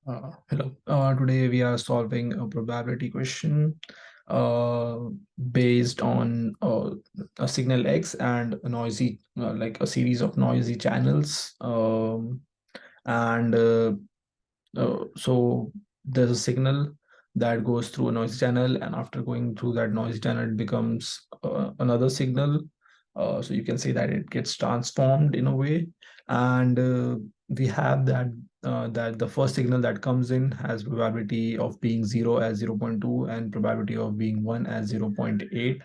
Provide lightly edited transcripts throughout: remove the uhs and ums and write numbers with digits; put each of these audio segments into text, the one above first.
Hello. Today we are solving a probability question uh, based on a signal X and a noisy, like a series of noisy channels. And so there's a signal that goes through a noisy channel, and after going through that noisy channel, it becomes another signal. So you can say that it gets transformed in a way, and we have that the first signal that comes in has probability of being 0 as 0.2 and probability of being 1 as 0.8.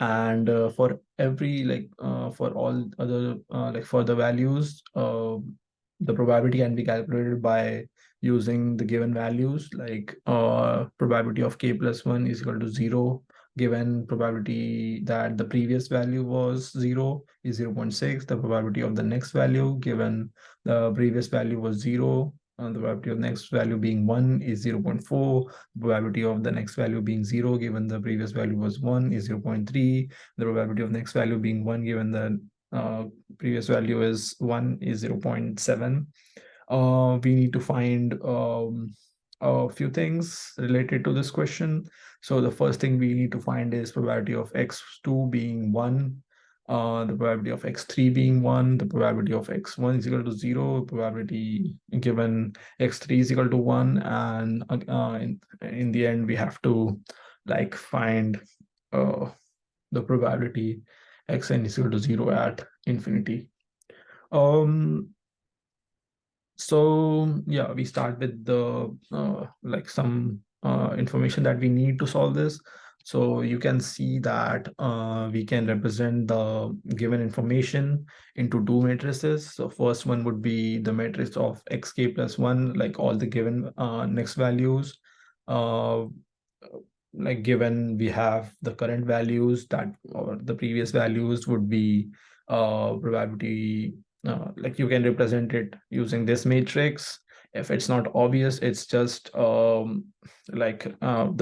And for every for all other like further values, the probability can be calculated by using the given values, like probability of k plus 1 is equal to 0, given probability that the previous value was 0 is 0.6, the probability of the next value given the previous value was 0, and the probability of next value being 1 is 0.4, probability of the next value being 0 given the previous value was 1 is 0.3, the probability of next value being 1 given the previous value is 1 is 0.7. We need to find a few things related to this question. So the first thing we need to find is probability of x2 being 1, the probability of x3 being 1, the probability of x1 is equal to 0, probability given x3 is equal to 1, and in the end we have to like find uh, the probability xn is equal to 0 at infinity. Um, so yeah, we start with the like some information that we need to solve this. So you can see that we can represent the given information into two matrices. So first one would be the matrix of xk plus 1, like all the given next values. Uh, like given we have the current values that or the previous values would be probability, like you can represent it using this matrix. If it's not obvious, it's just the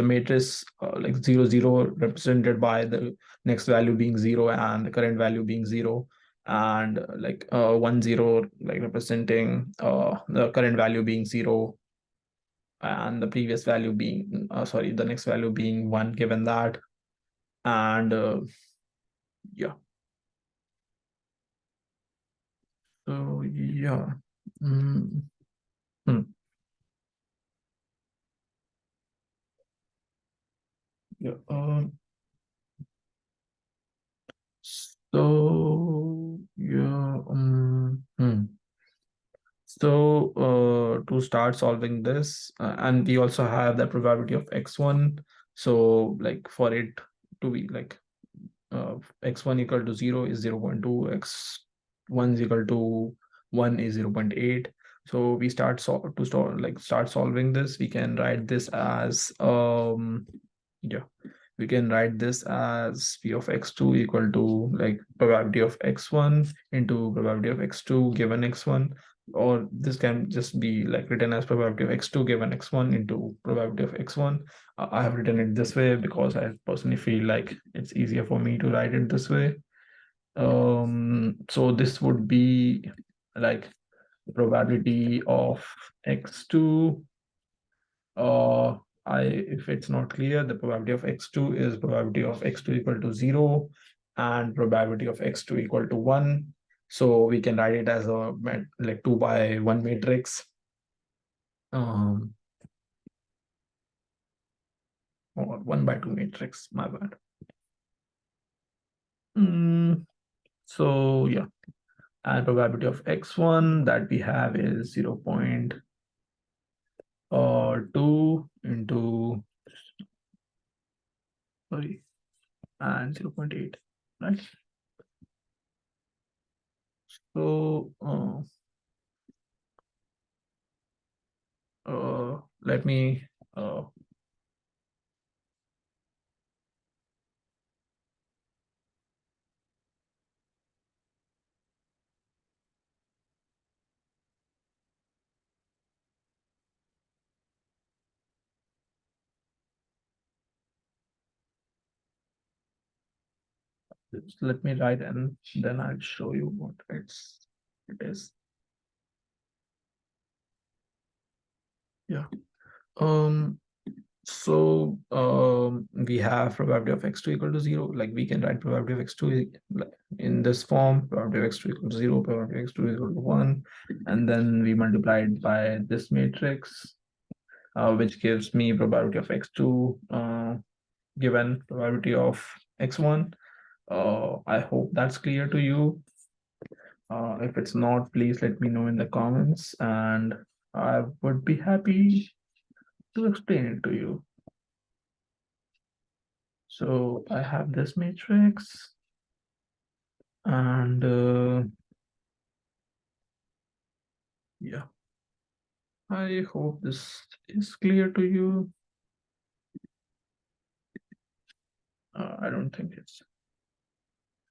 matrix like 0 0 represented by the next value being 0 and the current value being 0, and 1 0 like representing the current value being 0 and the previous value being sorry, the next value being 1 given that. And yeah, so yeah. Mm, hmm, yeah. So yeah. So to start solving this, and we also have the probability of x1. So like for it to be like x1 equal to 0 is 0.2, x1 is equal to 1 is 0.8. So we start solving this. We can write this as yeah, we can write this as p of x2 equal to like probability of x1 into probability of x2 given x1, or this can just be like written as probability of x2 given x1 into probability of x1. I have written it this way because I personally feel like it's easier for me to write it this way. So this would be like the probability of x2. uh if it's not clear, the probability of x2 is probability of x2 equal to 0 and probability of x2 equal to 1. So we can write it as a like 2 by 1 matrix, um or 1 by 2 matrix, my bad. So yeah, and probability of x1 that we have is 0.2 into, sorry, and 0.8, right? So let me uh, let me write, and then I'll show you what it is. Yeah. Um, we have probability of x2 equal to 0. Like we can write probability of x2 in this form, probability of x2 equal to 0, probability of x2 equal to 1, and then we multiply it by this matrix, which gives me probability of x2 given probability of x1. I hope that's clear to you. If it's not, please let me know in the comments, and I would be happy to explain it to you. So I have this matrix, and yeah, I hope this is clear to you. I don't think it's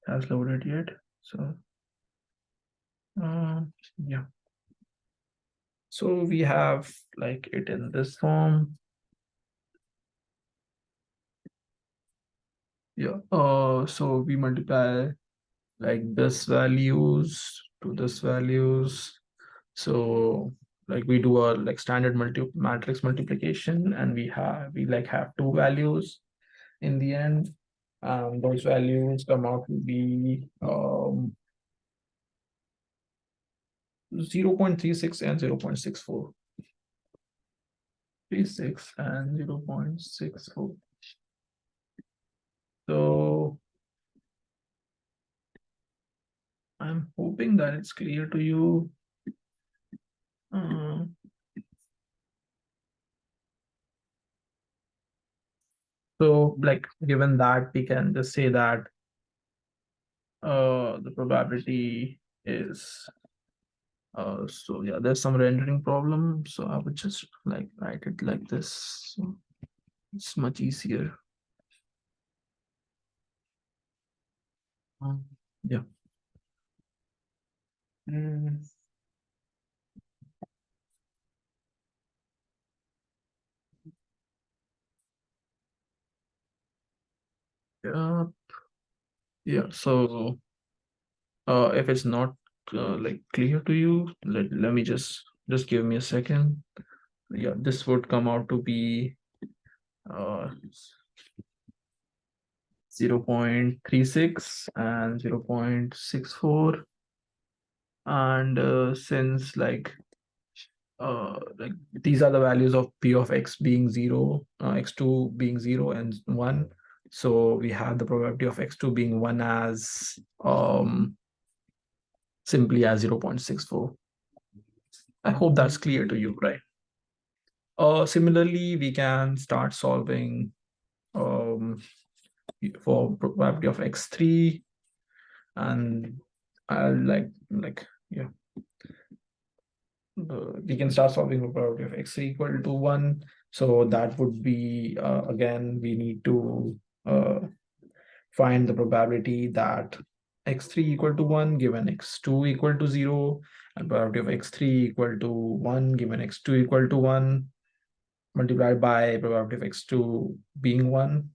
has loaded yet. So yeah, so we have like it in this form. Yeah. So we multiply like this values to this values. So like we do a like standard matrix multiplication, and we like have two values in the end. Those values come out to be 0.36 and 0.64. 36 and 0.64. So I'm hoping that it's clear to you. Uh, so like given that, we can just say that the probability is so yeah, there's some rendering problem, so I would just like write it like this, so it's much easier. Yeah. Mm, yeah. Yeah, so if it's not like clear to you, let me just give me a second. Yeah, this would come out to be uh 0.36 and 0.64. And since like these are the values of p of x being 0, x2 being 0 and 1, so we have the probability of x2 being 1 as simply as 0.64. I hope that's clear to you, right? Similarly, we can start solving um, for probability of x3, and I'll like yeah, we can start solving for probability of x3 equal to 1. So that would be again, we need to uh, find the probability that x3 equal to 1 given x2 equal to 0, and probability of x3 equal to 1 given x2 equal to 1, multiplied by probability of x2 being 1.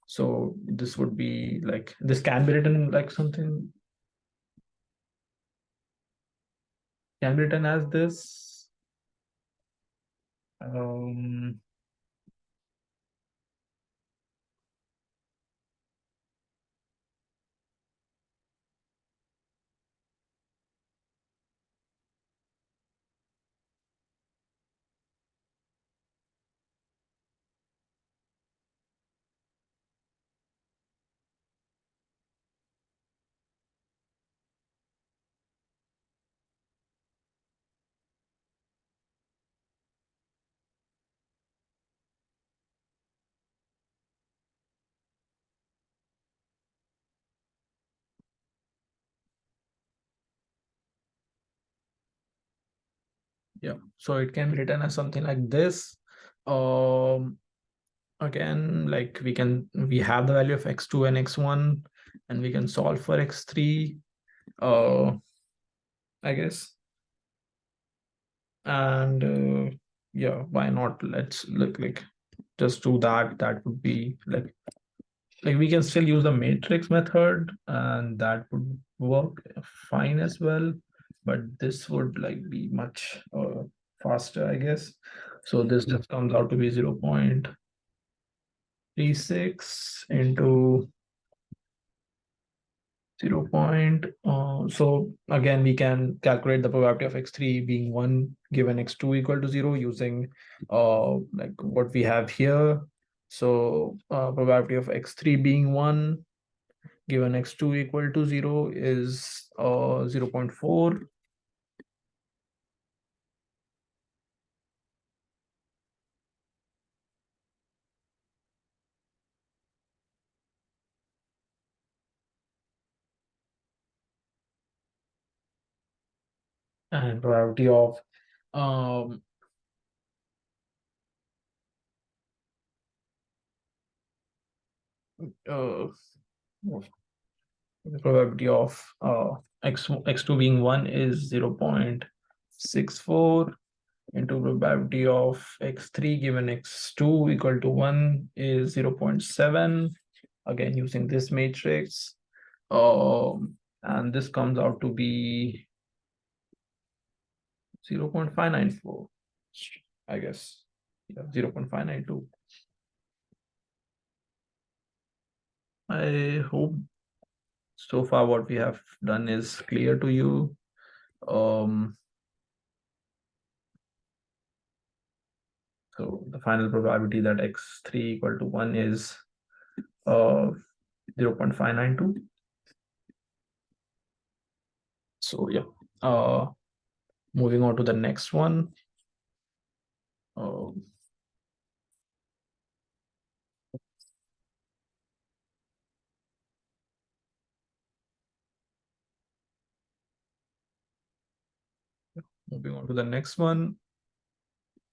So this would be like, this can be written like something, can be written as this. Um, yeah, so it can be written as something like this. Um, Again, like we have the value of x2 and x1, and we can solve for x3, I guess. And yeah, why not? Let's look like just do that. That would be like we can still use the matrix method, and that would work fine as well, but this would like be much faster, I guess. So this just comes out to be 0.36 into 0. So again, we can calculate the probability of x3 being 1 given x2 equal to 0 using like what we have here. So probability of x3 being 1 given x2 equal to 0 is 0.4. And probability of um, uh, the probability of x2 being 1 is 0.64 into probability of x3 given x2 equal to 1 is 0.7, again using this matrix, and this comes out to be 0.594, I guess. Yeah, 0.592. I hope so far what we have done is clear to you. So the final probability that x3 equal to 1 is 0.592. So yeah, moving on to the next one. Uh, Moving on to the next one,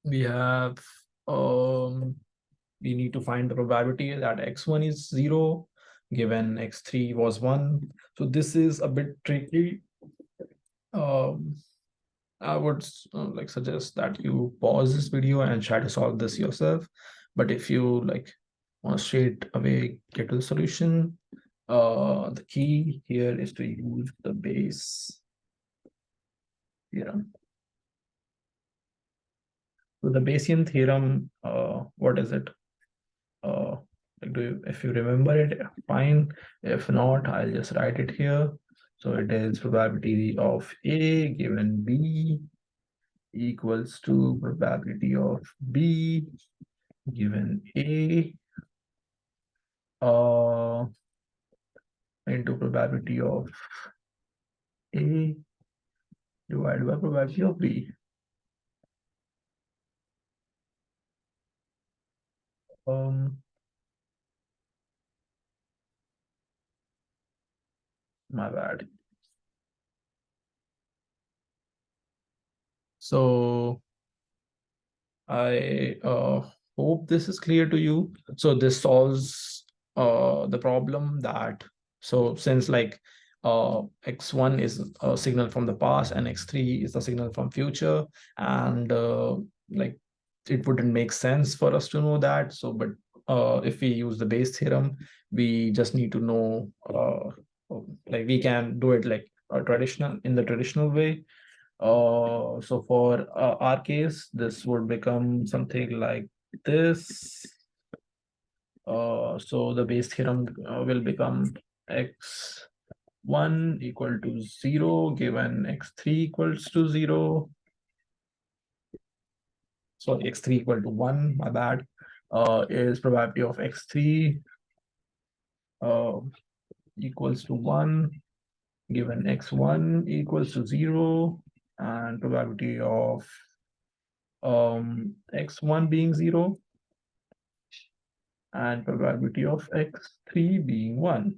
we have we need to find the probability that x1 is 0 given x3 was 1. So this is a bit tricky. I would like suggest that you pause this video and try to solve this yourself. But if you like want to straight away get to the solution, the key here is to use the Bayes theorem. So the Bayesian theorem, what is it? Like if you remember it, fine. If not, I'll just write it here. So it is probability of A given B equals to probability of B given A into probability of A divided by probability of B. My bad. So I hope this is clear to you. So this solves the problem that, so since like x1 is a signal from the past and x3 is a signal from future, and like it wouldn't make sense for us to know that. So but if we use the Bayes theorem, we just need to know like we can do it like a traditional in the traditional way. So for our case, this would become something like this. So the Bayes theorem will become x1 equal to 0 given x3 equals to 0. So x3 equal to 1, my bad, is probability of x3 uh, equals to 1 given x1 equals to 0, and probability of x1 being 0 and probability of x3 being 1.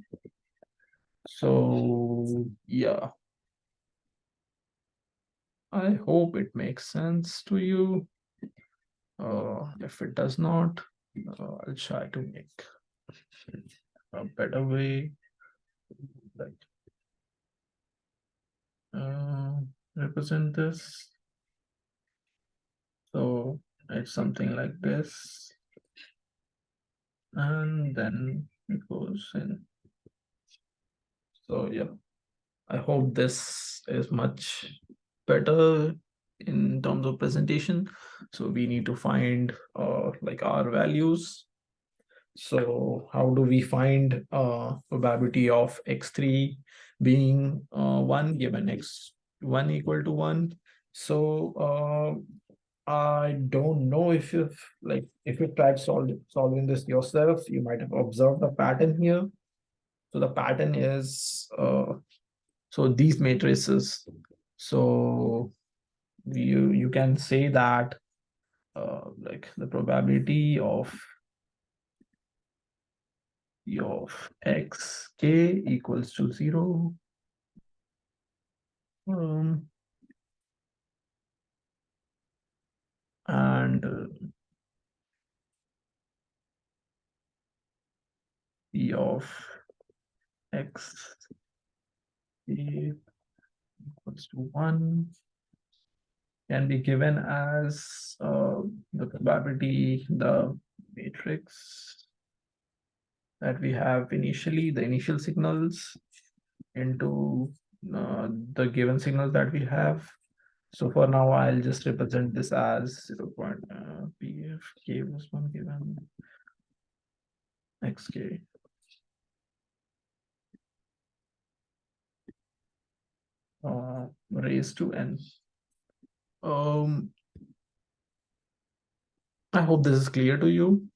So yeah, I hope it makes sense to you. If it does not, I'll try to make a better way, like represent this. So it's something like this, and then it goes in. So yeah, I hope this is much better in terms of presentation. So we need to find like our values. So how do we find probability of x3 being 1 given x1 equal to 1? So I don't know if you've like if you tried solving this yourself, you might have observed a pattern here. So the pattern is so these matrices. So you can say that like the probability of xk equals to 0, um, and p of x equals to 1 can be given as the probability, the matrix that we have initially, the initial signals into the given signals that we have. So for now, I'll just represent this as 0. Pf was 1 given xk. Raised to n. I hope this is clear to you.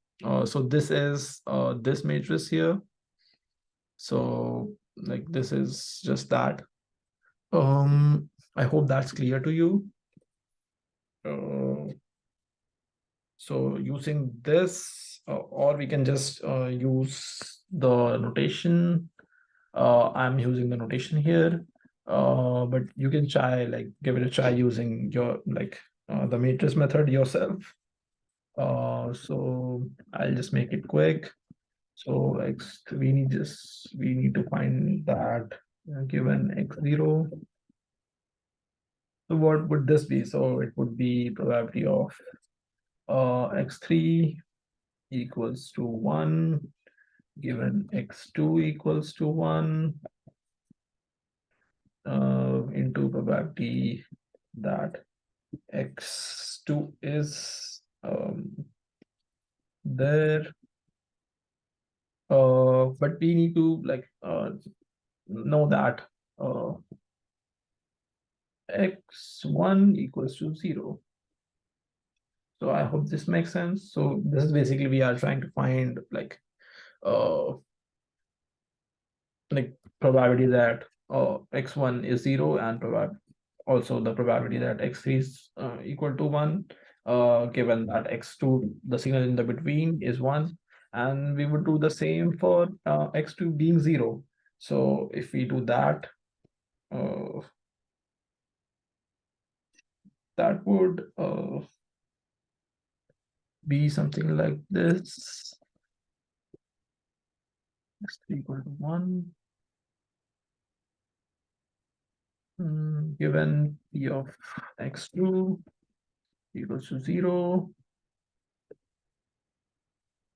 So this is this matrix here. So like this is just that. I hope that's clear to you. So using this, or we can just use the notation. I'm using the notation here, but you can try like give it a try using your like the matrix method yourself. So I'll just make it quick. So x we need to find that given x0. So what would this be? So it would be probability of x3 equals to 1 given x2 equals to 1 into probability that x2 is there. But we need to like know that x1 equals to 0. So I hope this makes sense. So this is basically we are trying to find uh like probability that x1 is 0 and also the probability that x3 is equal to 1 given that x2 the signal in the between is 1, and we would do the same for x2 being 0. So if we do that, uh, that would be something like this: x3 equal to 1 given p of x2 equals to 0,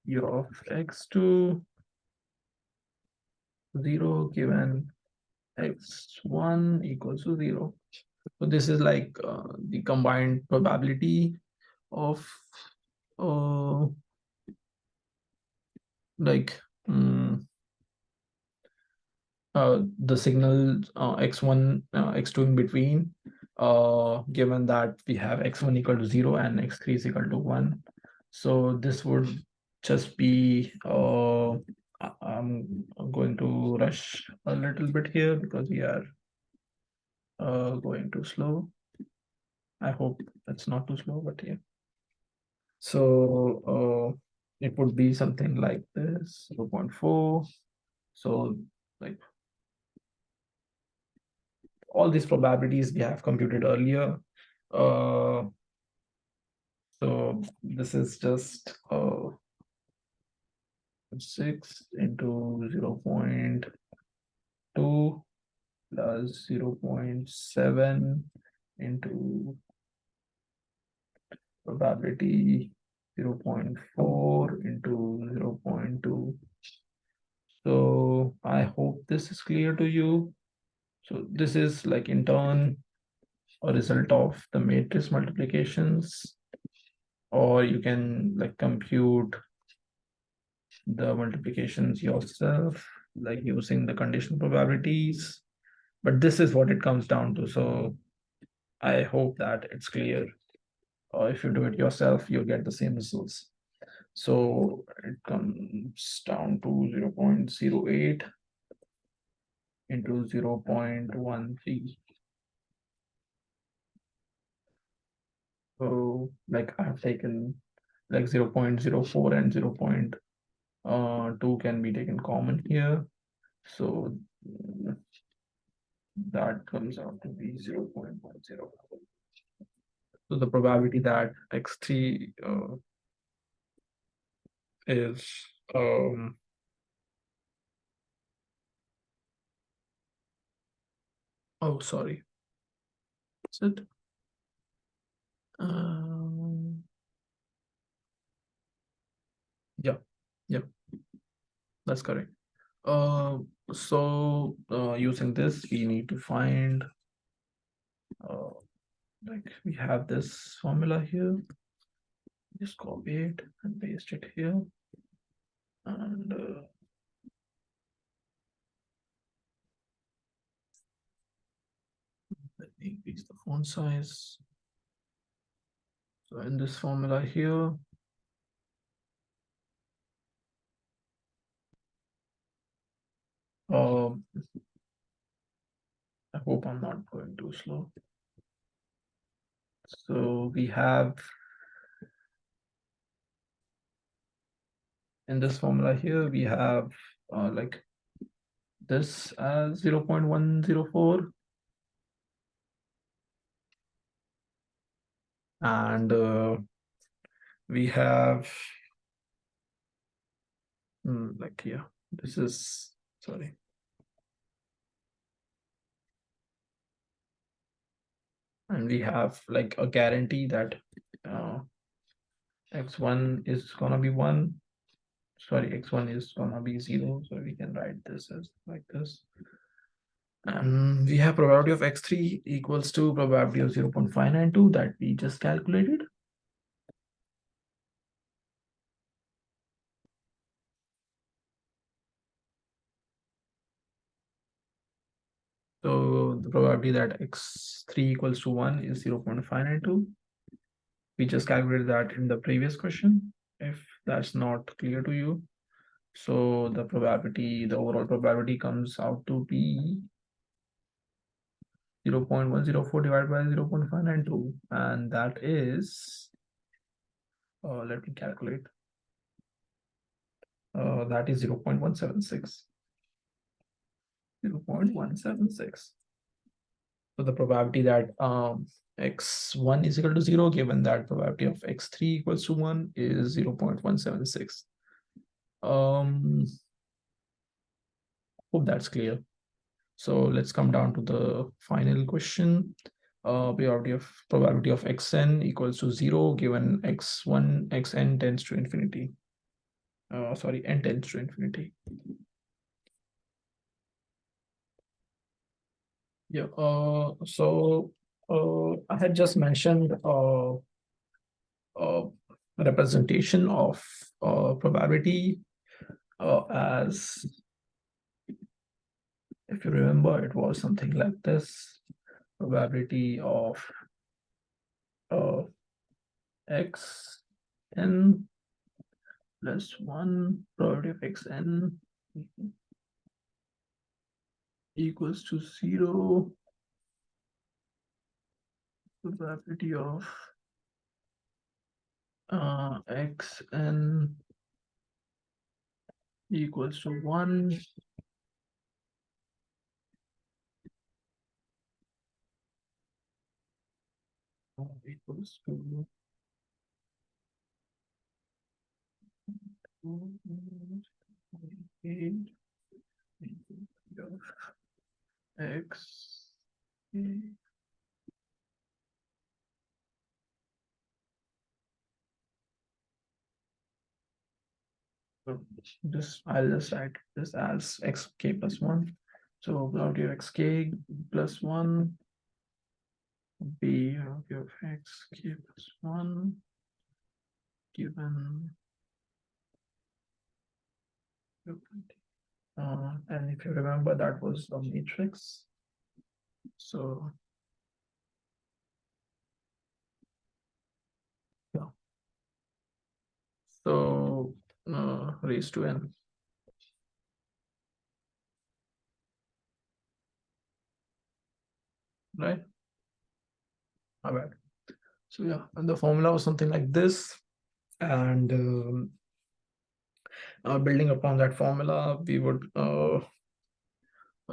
p of x2 0 given x1 equals to 0. So this is like the combined probability of uh, like the signal x1 x2 in between, given that we have x1 equal to 0 and x3 is equal to 1. So this would just be I'm going to rush a little bit here because we are going too slow. I hope it's not too slow, but yeah. So it would be something like this: 0.4. So like all these probabilities we have computed earlier. Uh, so this is just 6 into 0.2 plus 0.7 into probability 0.4 into 0.2. So I hope this is clear to you. So this is like in turn a result of the matrix multiplications, or you can like compute the multiplications yourself, like using the conditional probabilities. But this is what it comes down to. So I hope that it's clear. Or if you do it yourself, you'll get the same results. So it comes down to 0.08 into 0.13. So like I've taken like 0.04 and 0.2 can be taken common here. So that comes out to be 0.10. So the probability that x3 is oh sorry, is it yeah, yeah, that's correct. So using this we need to find uh, like we have this formula here, just copy it and paste it here, and let me increase the font size. So in this formula here, I hope I'm not going too slow. So we have in this formula here, we have like this as 0.104, and we have like here, this is, sorry, and we have like a guarantee that uh, x1 is gonna be 1, sorry, x1 is gonna be 0, so we can write this as like this. And we have probability of x3 equals to probability of 0.592 that we just calculated. So the probability that x3 equals to 1 is 0.592. We just calculated that in the previous question, if that's not clear to you. So the probability, the overall probability comes out to be 0.104 divided by 0.592, and that is, let me calculate, that is 0.176. 0.176. So the probability that x1 is equal to 0, given that probability of x3 equals to 1 is 0.176. Hope that's clear. So let's come down to the final question. Probability of xn equals to 0, given x1, xn tends to infinity. Sorry, n tends to infinity. Yeah. I had just mentioned representation of probability as, if you remember, it was something like this: probability of x n plus 1, probability of x n equals to 0, probability of x n equals to 1, equals to 8 of x. So this, I'll just write this as xk plus 1. So probability of xk plus 1 B of x gives 1 given and if you remember, that was the matrix. So yeah, so raised to n, right? All right. So yeah, and the formula was something like this, and building upon that formula, we would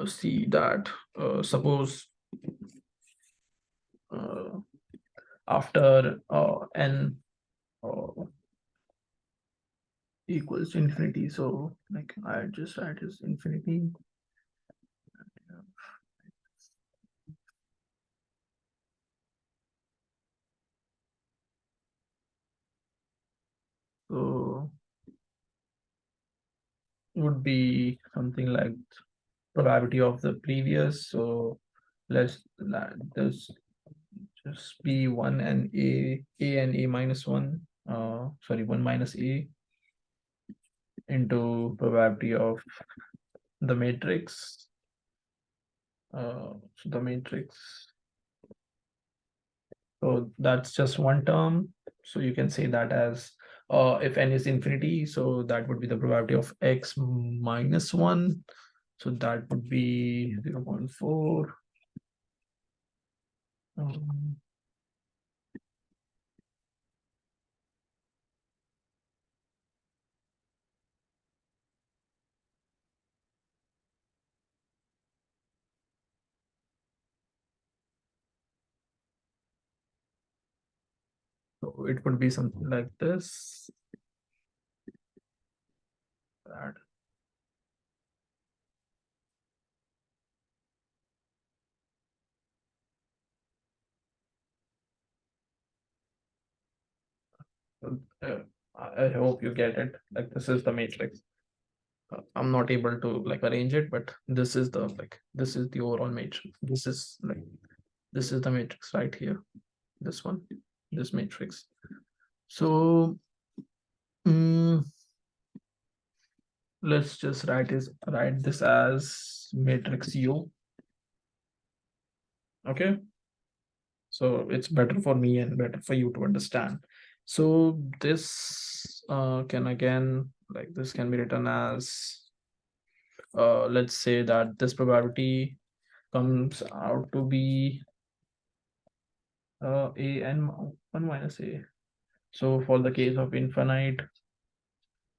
see that suppose uh, after n equals to infinity, so like I just write is infinity. So would be something like probability of the previous. So let's let this just be one and a and a minus one. Sorry, one minus a into probability of the matrix. So the matrix. So that's just one term. So you can say that as if n is infinity, so that would be the probability of x minus 1. So that would be 0.4. Um, so it would be something like this. That uh, I hope you get it. Like this is the matrix. I'm not able to like arrange it, but this is the like this is the overall matrix. This is the matrix right here. This one, this matrix. So mm, let's just write this as matrix U. Okay, so it's better for me and better for you to understand. So this can again like this can be written as let's say that this probability comes out to be a n 1 minus a. So for the case of infinite,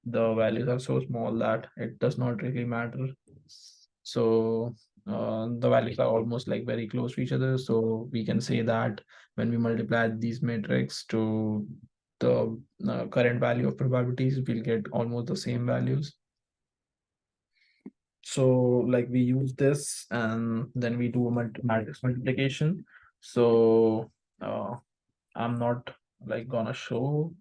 the values are so small that it does not really matter. So the values are almost like very close to each other. So we can say that when we multiply these matrix to the current value of probabilities, we'll get almost the same values. So like we use this and then we do a matrix multiplication. So I'm not like gonna show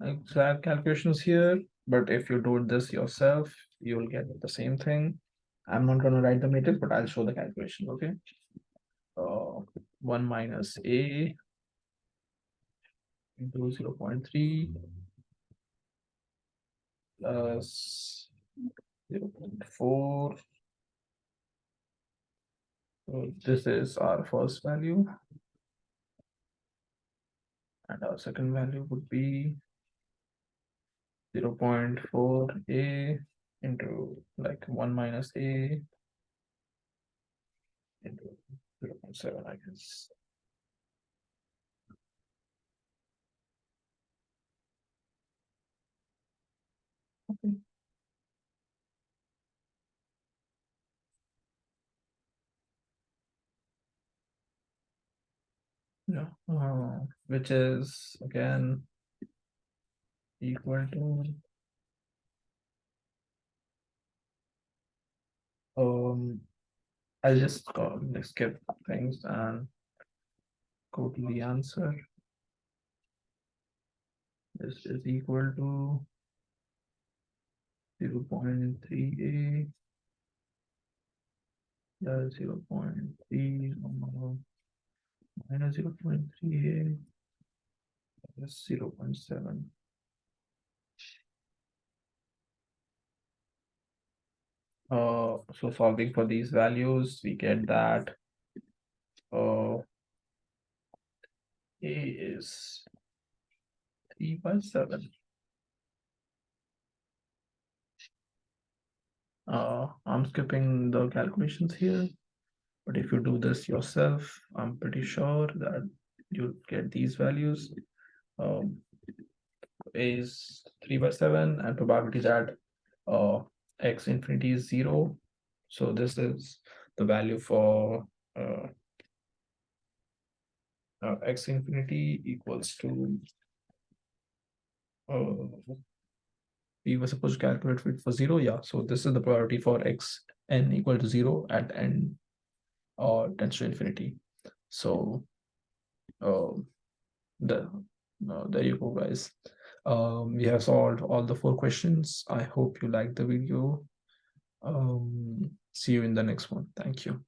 exact calculations here, but if you do this yourself, you will get the same thing. I'm not gonna write the matrix, but I'll show the calculation, okay? Uh, 1 minus a into 0.3 plus 0.4. So this is our first value, and our second value would be 0.4a into like 1 minus a into 0.7, I guess. Okay. Yeah, which is again equal to I'll just skip things and go to the answer. This is equal to 0.3a plus 0.3 minus 0.38 plus 0.7. So solving for these values, we get that A is 3/7. I'm skipping the calculations here, but if you do this yourself, I'm pretty sure that you'll get these values. Um, A is 3/7, and probability that x infinity is 0. So this is the value for uh, x infinity equals to we were supposed to calculate it for 0. Yeah, so this is the probability for x n equal to 0 at n tends to infinity. So um, the there you go, guys. We have solved all the 4 questions. I hope you liked the video. See you in the next one. Thank you.